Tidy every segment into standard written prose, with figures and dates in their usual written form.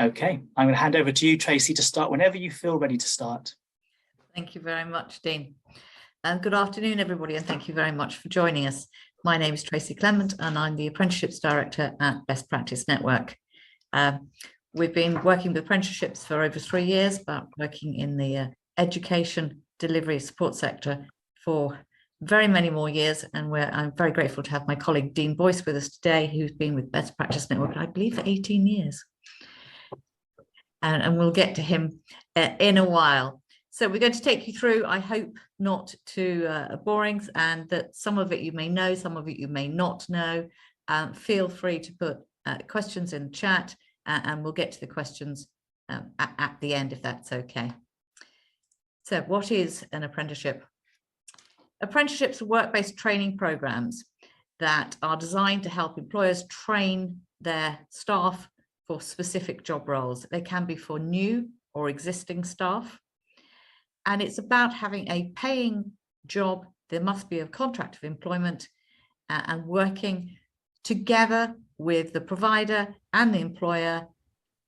Okay, I'm going to hand over to you, Tracy, to start whenever you feel ready to start. Thank you very much, Dean. And good afternoon, everybody, and thank you very much for joining us. My name is Tracy Clement, and I'm the Apprenticeships Director at Best Practice Network. We've been working with apprenticeships for over 3 years, but working in the education delivery support sector for very many more years. And I'm very grateful to have my colleague Dean Boyce with us today, who's been with Best Practice Network, I believe, for 18 years. And we'll get to him in a while. So we're going to take you through, I hope not too boring, and that some of it you may know, some of it you may not know. Feel free to put questions in the chat, and we'll get to the questions at the end, if that's okay. So what is an apprenticeship? Apprenticeships are work-based training programs that are designed to help employers train their staff for specific job roles. They can be for new or existing staff. And it's about having a paying job. There must be a contract of employment and working together with the provider and the employer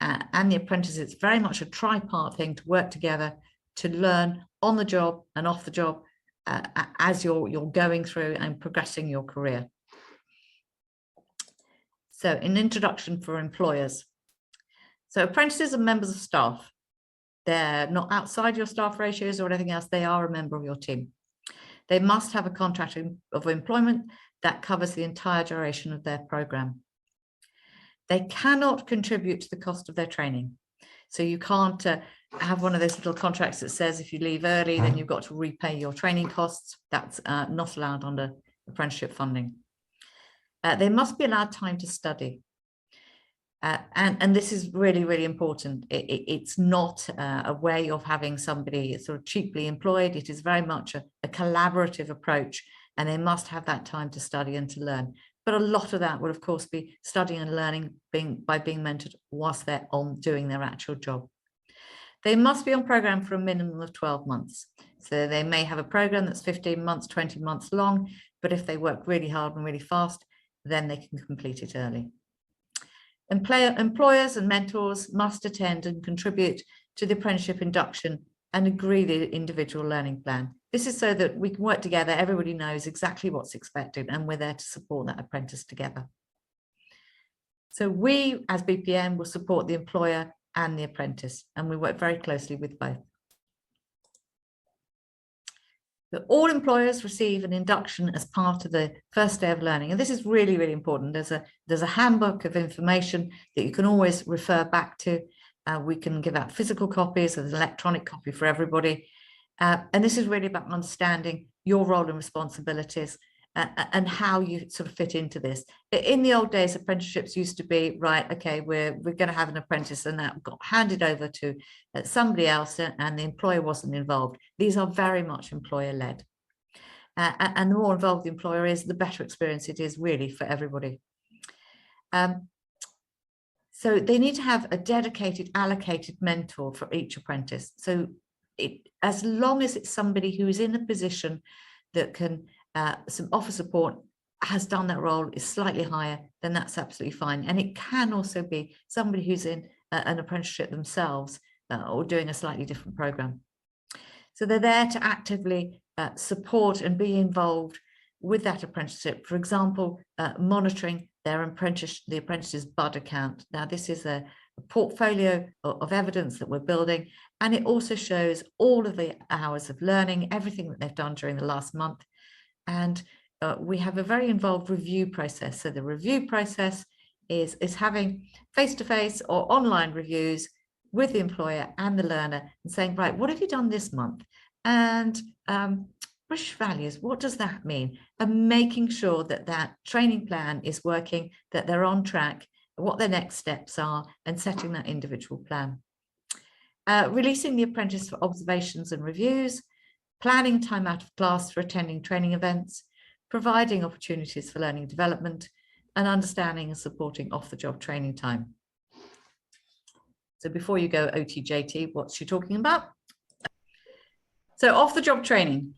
and the apprentice. It's very much a tripart thing to work together to learn on the job and off the job as you're going through and progressing your career. So an introduction for employers. So apprentices are members of staff. They're not outside your staff ratios or anything else. They are a member of your team. They must have a contract of employment that covers the entire duration of their program. They cannot contribute to the cost of their training. So you can't have one of those little contracts that says if you leave early, then you've got to repay your training costs. That's not allowed under apprenticeship funding. They must be allowed time to study. And this is really, really important. It's not a way of having somebody sort of cheaply employed. It is very much a collaborative approach, and they must have that time to study and to learn. But a lot of that would, of course, be studying and learning by being mentored whilst they're on doing their actual job. They must be on program for a minimum of 12 months. So they may have a program that's 15 months, 20 months long, but if they work really hard and really fast, then they can complete it early. Employers and mentors must attend and contribute to the apprenticeship induction and agree the individual learning plan. This is so that we can work together, everybody knows exactly what's expected, and we're there to support that apprentice together. So we, as BPN, will support the employer and the apprentice, and we work very closely with both. That all employers receive an induction as part of the first day of learning. And this is really, really important. There's a handbook of information that you can always refer back to. We can give out physical copies, there's an electronic copy for everybody. And this is really about understanding your role and responsibilities and how you sort of fit into this. In the old days, apprenticeships used to be, right, okay, we're going to have an apprentice, and that got handed over to somebody else, and the employer wasn't involved. These are very much employer-led. And the more involved the employer is, the better experience it is really for everybody. So they need to have a dedicated, allocated mentor for each apprentice. So as long as it's somebody who is in a position that can offer support, has done that role, is slightly higher, then that's absolutely fine. And it can also be somebody who's in an apprenticeship themselves or doing a slightly different program. So they're there to actively support and be involved with that apprenticeship. For example, monitoring the apprentice's BUD account. Now, this is a portfolio of evidence that we're building, and it also shows all of the hours of learning, everything that they've done during the last month. And we have a very involved review process. So the review process is having face-to-face or online reviews with the employer and the learner and saying, right, what have you done this month? And British values, what does that mean? And making sure that that training plan is working, that they're on track, what their next steps are, and setting that individual plan. Releasing the apprentice for observations and reviews, planning time out of class for attending training events, providing opportunities for learning and development, and understanding and supporting off-the-job training time. So before you go OTJT, what's she talking about? So off-the-job training.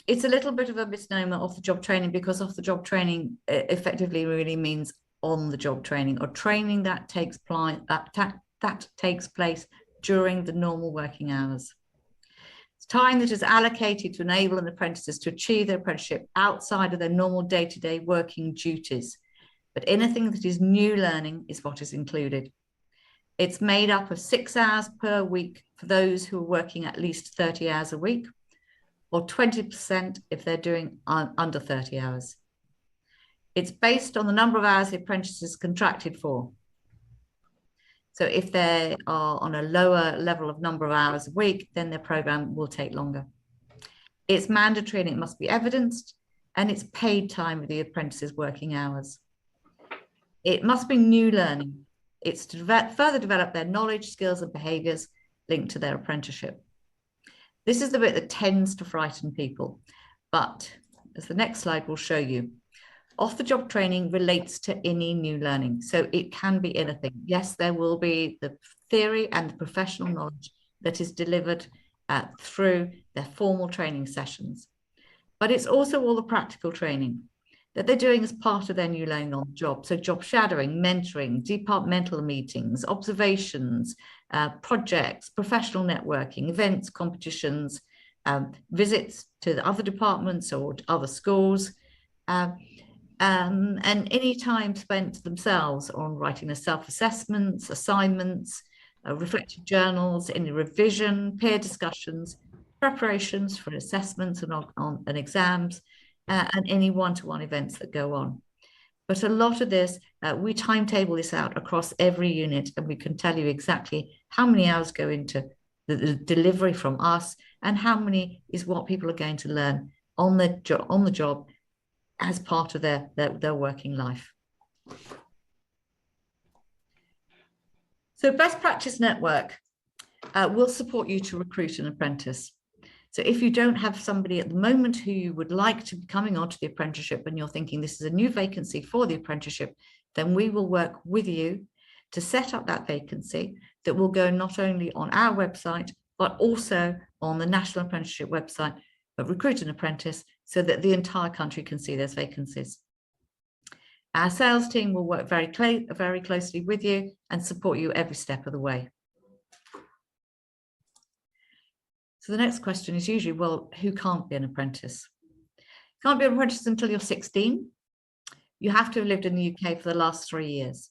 It's a little bit of a misnomer, off-the-job training, because off-the-job training effectively really means on the job training or training that takes place during the normal working hours. It's time that is allocated to enable an apprentices to achieve their apprenticeship outside of their normal day-to-day working duties. But anything that is new learning is what is included. It's made up of 6 hours per week for those who are working at least 30 hours a week, or 20% if they're doing under 30 hours. It's based on the number of hours the apprentice is contracted for. So if they are on a lower level of number of hours a week, then their program will take longer. It's mandatory and it must be evidenced, and it's paid time with the apprentice's working hours. It must be new learning. It's to further develop their knowledge, skills, and behaviours linked to their apprenticeship. This is the bit that tends to frighten people, but as the next slide will show you, off-the-job training relates to any new learning. So it can be anything. Yes, there will be the theory and the professional knowledge that is delivered through their formal training sessions. But it's also all the practical training that they're doing as part of their new learning on the job. So job shadowing, mentoring, departmental meetings, observations, projects, professional networking, events, competitions, visits to the other departments or other schools, and any time spent themselves on writing their self-assessments, assignments, reflective journals, any revision, peer discussions, preparations for assessments and exams, and any one-to-one events that go on. But a lot of this, we timetable this out across every unit, and we can tell you exactly how many hours go into the delivery from us and how many is what people are going to learn on the job as part of their working life. So Best Practice Network will support you to recruit an apprentice. So if you don't have somebody at the moment who you would like to be coming onto the apprenticeship and you're thinking this is a new vacancy for the apprenticeship, then we will work with you to set up that vacancy that will go not only on our website, but also on the National Apprenticeship website, but Recruit an Apprentice, so that the entire country can see those vacancies. Our sales team will work very closely with you and support you every step of the way. So the next question is usually, well, who can't be an apprentice? Can't be an apprentice until you're 16. You have to have lived in the UK for the last 3 years.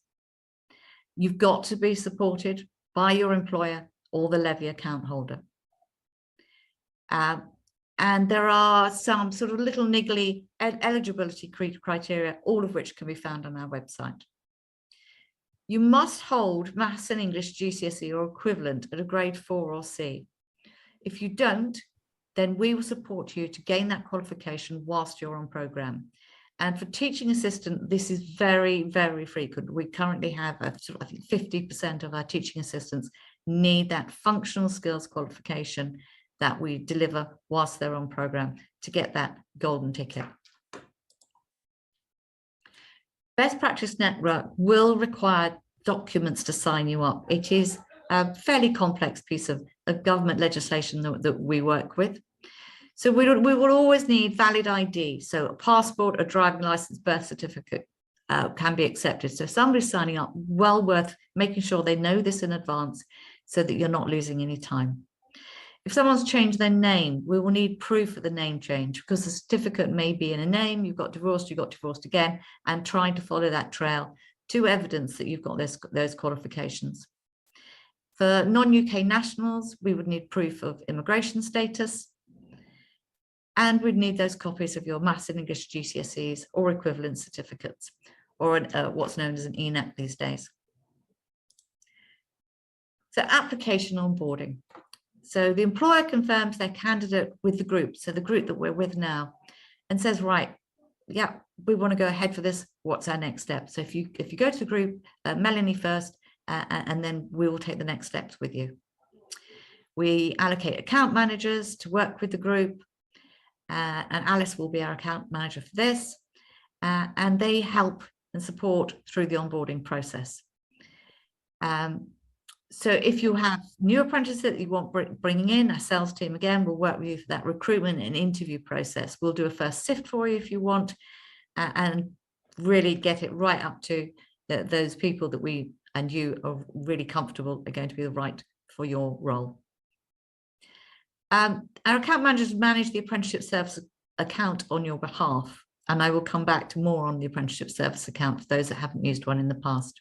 You've got to be supported by your employer or the levy account holder. And there are some sort of little niggly eligibility criteria, all of which can be found on our website. You must hold Maths and English GCSE or equivalent at a grade 4 or C. If you don't, then we will support you to gain that qualification whilst you're on programme. And for teaching assistant, this is very, very frequent. We currently have, I think 50% of our teaching assistants need that functional skills qualification that we deliver whilst they're on programme to get that golden ticket. Best Practice Network will require documents to sign you up. It is a fairly complex piece of government legislation that we work with. So we will always need valid ID. So a passport, a driving license, birth certificate can be accepted. So if somebody's signing up, well worth making sure they know this in advance so that you're not losing any time. If someone's changed their name, we will need proof of the name change, because the certificate may be in a name, you got divorced again, and trying to follow that trail to evidence that you've got those qualifications. For non-UK nationals, we would need proof of immigration status, and we'd need those copies of your Maths and English GCSEs or equivalent certificates, or what's known as an ENAC these days. So application onboarding. So the employer confirms their candidate with the group, so the group that we're with now, and says, right, yeah, we want to go ahead for this. What's our next step? So if you go to the group, Melanie first, and then we will take the next steps with you. We allocate account managers to work with the group, and Alice will be our account manager for this, and they help and support through the onboarding process. So if you have new apprentices that you want bringing in, our sales team again will work with you for that recruitment and interview process. We'll do a first sift for you if you want, and really get it right up to those people that we and you are really comfortable are going to be the right for your role. Our account managers manage the apprenticeship service account on your behalf, and I will come back to more on the apprenticeship service account for those that haven't used one in the past.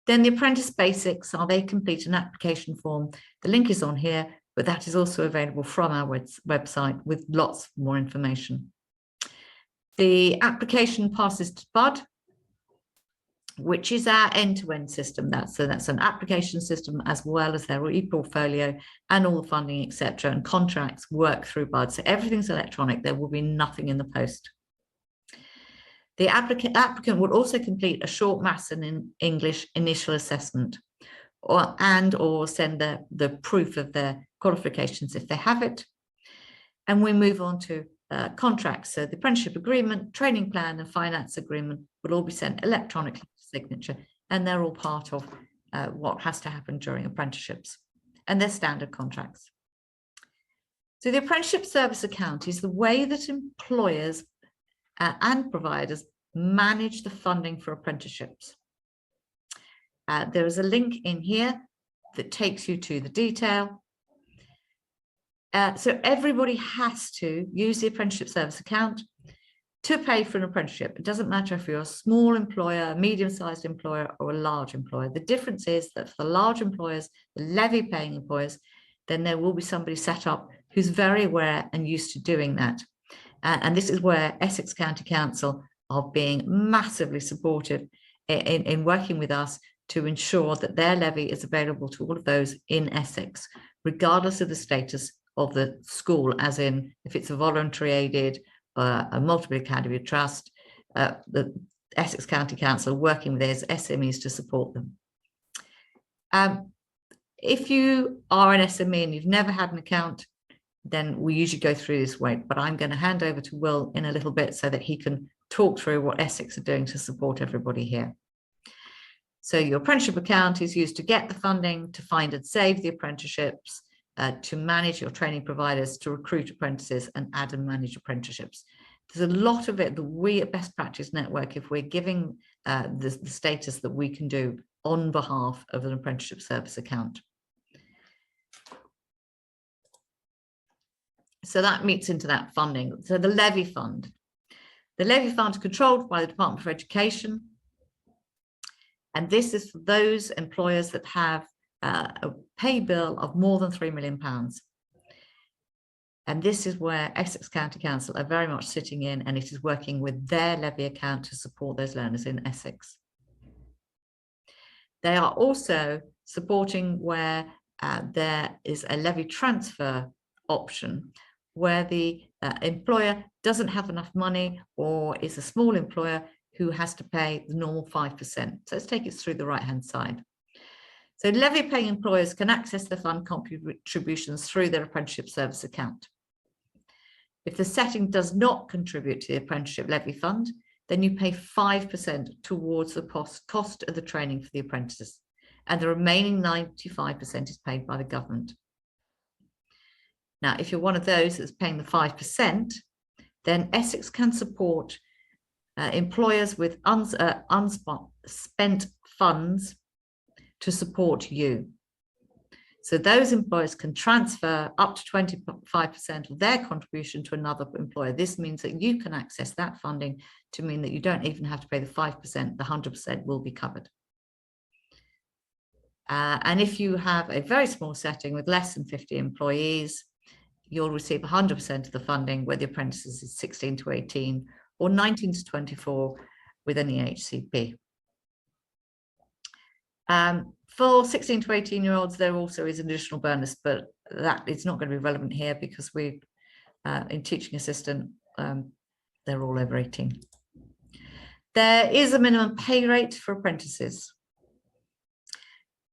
Then the apprentice basics are they complete an application form. The link is on here, but that is also available from our website with lots more information. The application passes to BUD, which is our end-to-end system. That's an application system as well as their e-portfolio and all the funding, etc. And contracts work through BUD. So everything's electronic. There will be nothing in the post. The applicant would also complete a short maths and English initial assessment or send the proof of their qualifications if they have it. And we move on to contracts. So the apprenticeship agreement, training plan and finance agreement will all be sent electronically for signature, and they're all part of what has to happen during apprenticeships, and they're standard contracts. So the apprenticeship service account is the way that employers and providers manage the funding for apprenticeships. There is a link in here that takes you to the detail. So everybody has to use the apprenticeship service account to pay for an apprenticeship. It doesn't matter if you're a small employer, a medium-sized employer, or a large employer. The difference is that for the large employers, the levy-paying employers, then there will be somebody set up who's very aware and used to doing that. And this is where Essex County Council are being massively supportive in working with us to ensure that their levy is available to all of those in Essex, regardless of the status of the school, as in if it's a voluntary aided, a multiple academy trust, the Essex County Council working with those SMEs to support them. If you are an SME and you've never had an account, then we usually go through this way, but I'm going to hand over to Will in a little bit so that he can talk through what Essex are doing to support everybody here. So your apprenticeship account is used to get the funding, to find and save the apprenticeships, to manage your training providers, to recruit apprentices and add and manage apprenticeships. There's a lot of it that we at Best Practice Network, if we're giving the status that we can do on behalf of an apprenticeship service account. So that meets into that funding. So the levy fund. The levy fund is controlled by the Department for Education. And this is for those employers that have a pay bill of more than £3 million. And this is where Essex County Council are very much sitting in, and it is working with their levy account to support those learners in Essex. They are also supporting where there is a levy transfer option, where the employer doesn't have enough money or is a small employer who has to pay the normal 5%. So let's take it through the right-hand side. So levy-paying employers can access the fund contributions through their apprenticeship service account. If the setting does not contribute to the apprenticeship levy fund, then you pay 5% towards the cost of the training for the apprentices, and the remaining 95% is paid by the government. Now, if you're one of those that's paying the 5%, then Essex can support employers with unspent funds to support you. So those employers can transfer up to 25% of their contribution to another employer. This means that you can access that funding to mean that you don't even have to pay the 5%, the 100% will be covered. And if you have a very small setting with less than 50 employees, you'll receive 100% of the funding, where the apprentices is 16 to 18 or 19 to 24 with an EHCP. For 16 to 18-year-olds, there also is an additional bonus, but that is not going to be relevant here because we, in teaching assistant, they're all over 18. There is a minimum pay rate for apprentices.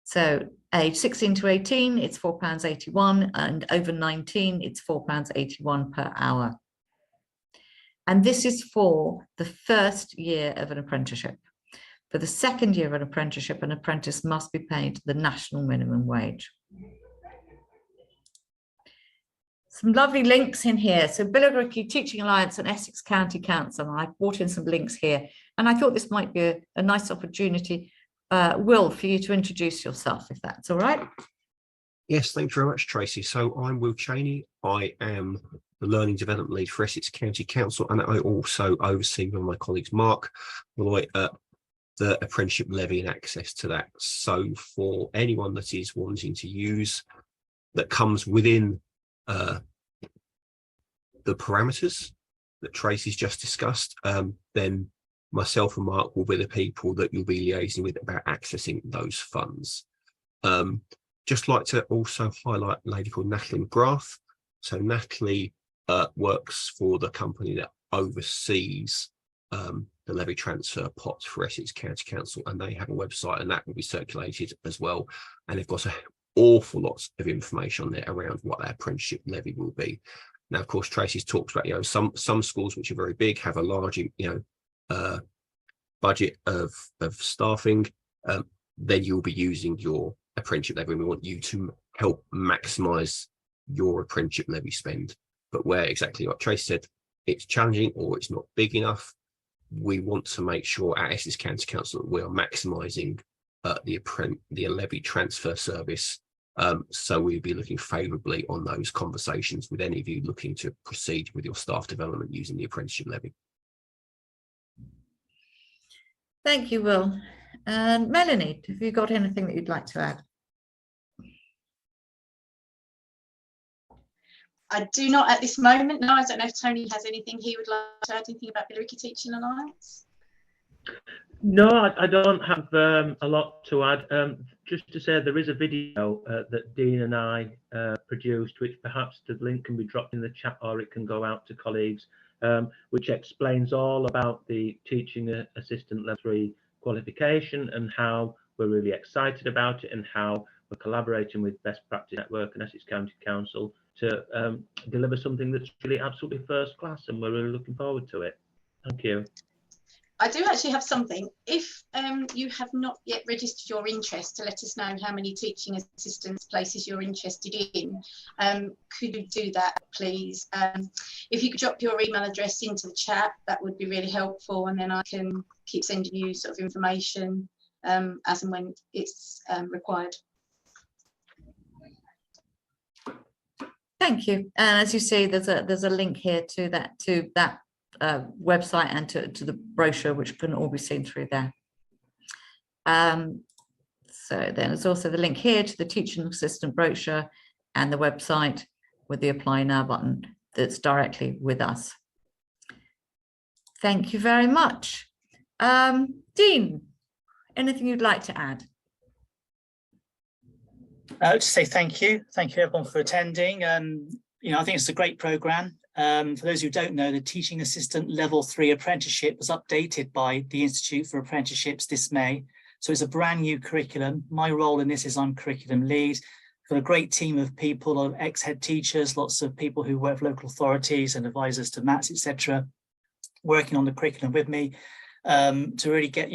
So age 16 to 18, it's £4.81, and over 19, it's £4.81 per hour. And this is for the first year of an apprenticeship. For the second year of an apprenticeship, an apprentice must be paid the national minimum wage. some lovely links in here. So Billericay Teaching Alliance and Essex County Council. And I brought in some links here. And I thought this might be a nice opportunity, Will, for you to introduce yourself, if that's all right. Yes, thank you very much, Tracy. So I'm Will Cheney. I am the Learning Development Lead for Essex County Council, and I also oversee with my colleagues Mark Malloy the apprenticeship levy and access to that. So for anyone that is wanting to use that comes within the parameters that Tracy's just discussed, then myself and Mark will be the people that you'll be liaising with about accessing those funds. Just like to also highlight a lady called Natalie McGrath. So Natalie works for the company that oversees the levy transfer pot for Essex County Council, and they have a website, and that will be circulated as well. And they've got an awful lot of information on there around what their apprenticeship levy will be. Now, of course, Tracy's talked about, some schools which are very big have a large, budget of staffing. Then you'll be using your apprenticeship levy, and we want you to help maximise your apprenticeship levy spend. But where exactly what Tracy said, it's challenging or it's not big enough, we want to make sure at Essex County Council that we are maximising the levy transfer service. So we'll be looking favourably on those conversations with any of you looking to proceed with your staff development using the apprenticeship levy. Thank you, Will. And Melanie, have you got anything that you'd like to add? I do not at this moment. No, I don't know if Tony has anything he would like to add, anything about Billericay Teaching Alliance. No, I don't have a lot to add. Just to say there is a video that Dean and I produced, which perhaps the link can be dropped in the chat or it can go out to colleagues, which explains all about the teaching assistant level 3 qualification and how we're really excited about it and how we're collaborating with Best Practice Network and Essex County Council to deliver something that's really absolutely first class, and we're really looking forward to it. Thank you. I do actually have something. If you have not yet registered your interest to let us know how many teaching assistants places you're interested in, could you do that, please? If you could drop your email address into the chat, that would be really helpful, and then I can keep sending you sort of information as and when it's required. Thank you. And as you see, there's a link here to that website and to the brochure, which can all be seen through there. So then there's also the link here to the teaching assistant brochure and the website with the apply now button that's directly with us. Thank you very much. Dean, anything you'd like to add? To say thank you everyone for attending. I think it's a great programme. For those who don't know, the Teaching Assistant Level 3 Apprenticeship was updated by the Institute for Apprenticeships this May. So it's a brand new curriculum. My role in this is I'm curriculum lead. Got a great team of people, a lot of ex-head teachers, lots of people who work for local authorities and advisors to MATs, etc., working on the curriculum with me to really get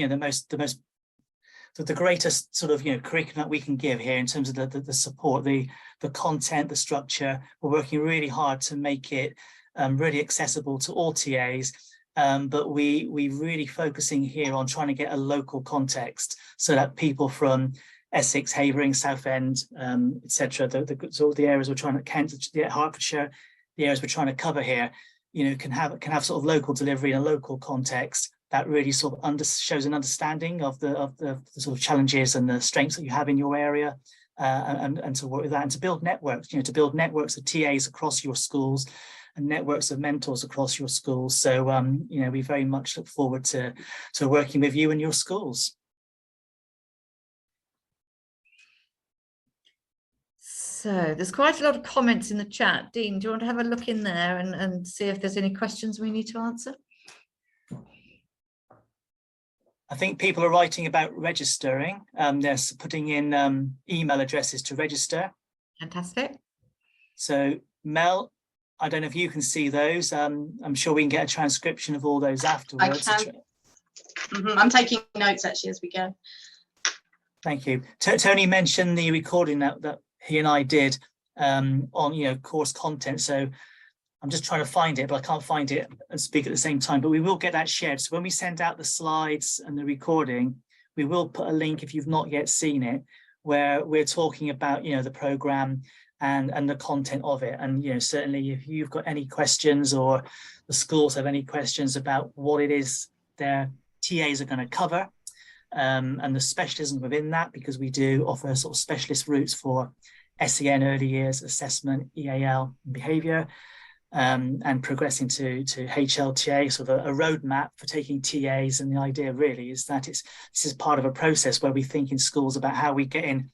the greatest sort of curriculum that we can give here in terms of the support, the content, the structure. We're working really hard to make it really accessible to all TAs, but we really focusing here on trying to get a local context so that people from Essex, Havering, Southend, etc., so the areas we're trying to Kent, Hertfordshire, the areas we're trying to cover here, can have sort of local delivery in a local context that really sort of shows an understanding of the sort of challenges and the strengths that you have in your area, and to work with that and to build networks, to build networks of TAs across your schools and networks of mentors across your schools. So, we very much look forward to working with you and your schools. So there's quite a lot of comments in the chat. Dean, do you want to have a look in there and see if there's any questions we need to answer? I think people are writing about registering. They're putting in email addresses to register. Fantastic. So Mel, I don't know if you can see those. I'm sure we can get a transcription of all those afterwards. I can. I'm taking notes actually as we go. Thank you. Tony mentioned the recording that he and I did on, you know, course content. So I'm just trying to find it, but I can't find it and speak at the same time, but we will get that shared. So when we send out the slides and the recording, we will put a link, if you've not yet seen it, where we're talking about, you know, the program and the content of it. And, you know, certainly if you've got any questions or the schools have any questions about what it is their TAs are going to cover, and the specialism within that, because we do offer sort of specialist routes for SEN, early years assessment, EAL, and behaviour, and progressing to HLTA, sort of a roadmap for taking TAs. And the idea really is that this is part of a process where we think in schools about how we get in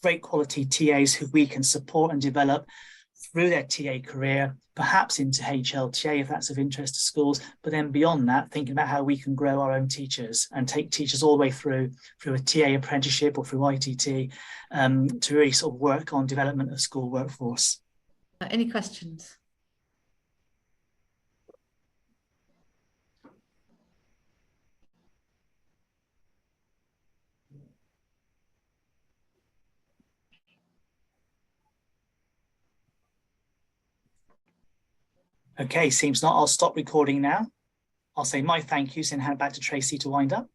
great quality TAs who we can support and develop through their TA career, perhaps into HLTA if that's of interest to schools, but then beyond that, thinking about how we can grow our own teachers and take teachers all the way through a TA apprenticeship or through ITT, to really sort of work on development of school workforce. Any questions? Okay, seems not. I'll stop recording now. I'll say my thank yous and hand back to Tracy to wind up.